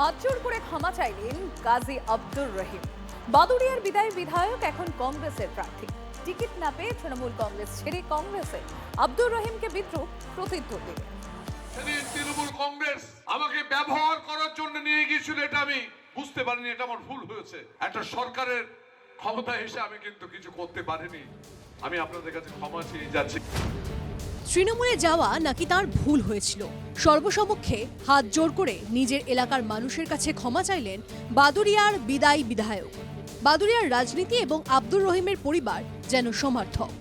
হাতজোড় করে ক্ষমা চাইলেন গাজী আব্দুর রহিম। বাদুড়িয়ার বিদায়ী বিধায়ক এখন কংগ্রেসের প্রার্থী। টিকিট না পেয়ে তৃণমূল কংগ্রেস ছেড়ে কংগ্রেসে আব্দুর রহিমকে বিদ্রুপ প্রতিদ্বন্দ্বী। সেদিন তৃণমূল কংগ্রেস আমাকে ব্যবহার করার জন্য নিয়ে গিয়েছিল, এটা আমি বুঝতে পারিনি, এটা আমার ভুল হয়েছে। একটা সরকারের ক্ষমতা এসে আমি কিন্তু কিছু করতে পারিনি। আমি আপনাদের কাছে ক্ষমা চেয়ে যাচ্ছি। তৃণমূলে যাওয়া নাকি তার ভুল হয়েছিল, সর্বসমক্ষে হাত জোড় করে নিজের এলাকার মানুষের কাছে ক্ষমা চাইলেন বাদুড়িয়ার বিদায়ী বিধায়ক। বাদুড়িয়ার রাজনীতি এবং আব্দুর রহিমের পরিবার যেন সমর্থক।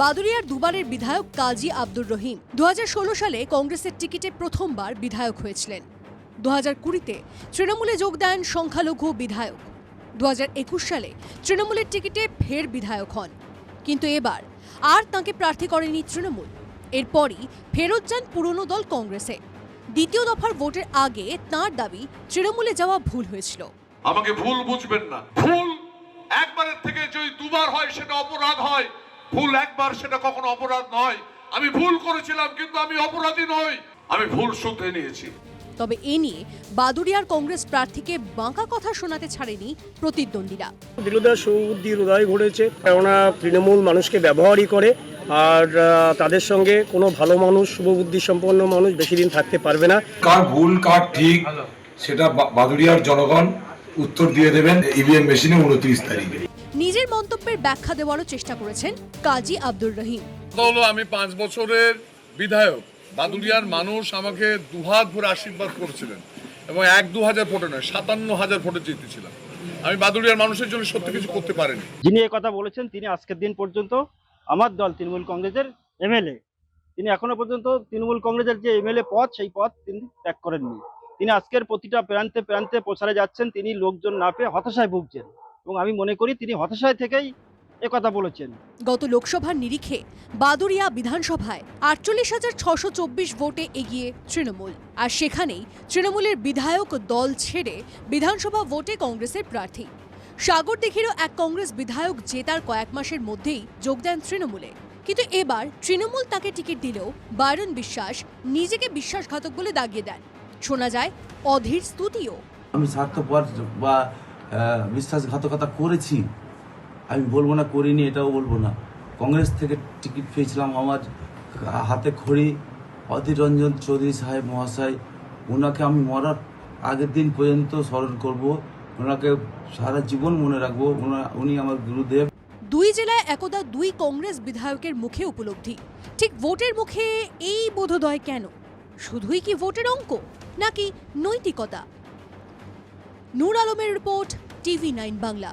বাদুড়িয়ার দুবারের বিধায়ক কাজী আব্দুর রহিম 2016 সালে কংগ্রেসের টিকিটে প্রথমবার বিধায়ক হয়েছিলেন। 2020-তে তৃণমূলে যোগ দেন সংখ্যালঘু বিধায়ক। 2021 সালে তৃণমূলের টিকিটে ফের বিধায়ক হন, কিন্তু এবার আর তাঁকে প্রার্থী করেনি তৃণমূল। এরপরই ফেরত যান পুরনো দল কংগ্রেসে। দ্বিতীয় দফার ভোটের আগে তাঁর দাবি তৃণমূলে যাওয়া ভুল হয়েছিল। আমাকে ভুল বুঝবেন না। ভুল একবারের থেকে যদি দুবার হয় সেটা অপরাধ হয়, ভুল একবার সেটা কখনো অপরাধ নয়। আমি ভুল করেছিলাম, কিন্তু আমি অপরাধী নই। আমি ভুল শুধরে নিয়েছি। তবে এ নিয়ে বাদুড়িয়ার কংগ্রেস প্রার্থীকে বাঁকা কথা শোনাতে ছাড়েনি প্রতিদ্বন্দ্বীরা। দিলুদার সুবুদ্ধির উদয় ঘটেছে, কেননা তৃণমূল মানুষকে ব্যবহারই করে, আর তাদের সঙ্গে কোনো ভালো মানুষ, শুভবুদ্ধি সম্পন্ন মানুষ বেশি দিন থাকতে পারবে না। কার ভুল কার ঠিক সেটা বাদুড়িয়ার জনগণ উত্তর দিয়ে দেবেন ইভিএম মেশিনে 29 তারিখে। নিজের মন্তব্যের ব্যাখ্যা দেওয়ারও চেষ্টা করেছেন কাজী আব্দুর রহিম। আমি 5 বছরের বিধায়ক। বাদুড়িয়ার মানুষ আমাকে দুহাত ভরে আশীর্বাদ করেছিলেন এবং 1-2 ভোটে নয়, 57,000 ভোটে জিতেছিলাম। আমি বাদুড়িয়ার মানুষের জন্য সত্যি কিছু করতে পারিনি। যিনি এই কথা বলেছেন তিনি আজকের দিন পর্যন্ত আমার দল তৃণমূল কংগ্রেসের এমএলএ। তিনি এখনো পর্যন্ত তৃণমূল কংগ্রেসের যে এমএলএ পদ, সেই পদ তিনি ত্যাগ করেননি। তিনি আজকের প্রতিটা প্রান্তে প্রান্তে প্রচারে যাচ্ছেন। তিনি লোকজন না পেয়ে হতাশায় ভুগছেন এবং আমি মনে করি তিনি হতাশায় থেকেই কথা বলেছেন। গত লোকসভার নিরিখে বাদুড়িয়া বিধানসভায় 48,624 ভোটে এগিয়ে তৃণমূল, আর সেখানেই তৃণমূলের বিধায়ক দল ছেড়ে বিধানসভা ভোটে কংগ্রেসের প্রার্থী। সাগরদিঘিরও এক কংগ্রেস বিধায়ক জেতার কয়েক মাসের মধ্যেই যোগ দেন তৃণমূলে, কিন্তু এবার তৃণমূল তাকে টিকিট দিলেও বাইরন বিশ্বাস নিজেকে বিশ্বাসঘাতক বলে দাগিয়ে দেন। শোনা যায় অধীর স্তুতিও। আমি স্বার্থপর বা বিশ্বাসঘাতকতা করেছি, আমি বলবো না করিনি, এটাও বলবো না। কংগ্রেস থেকে টিকিট পেয়েছিলাম, আমার হাতে খড়ি অধীর রঞ্জন চৌধুরী সাহেব মহাশয়। ওনাকে আমি মরার আগের দিন পর্যন্ত স্মরণ করব, ওনাকে সারা জীবন মনে রাখবো। উনি আমার গুরুদেব। দুই জেলায় একদা দুই কংগ্রেস বিধায়কের মুখে উপলব্ধি, ঠিক ভোটের মুখে এই বোধোদয় কেন? শুধুই কি ভোটের অঙ্ক, নাকি নৈতিকতা? নূর আলমের রিপোর্ট, TV9 বাংলা।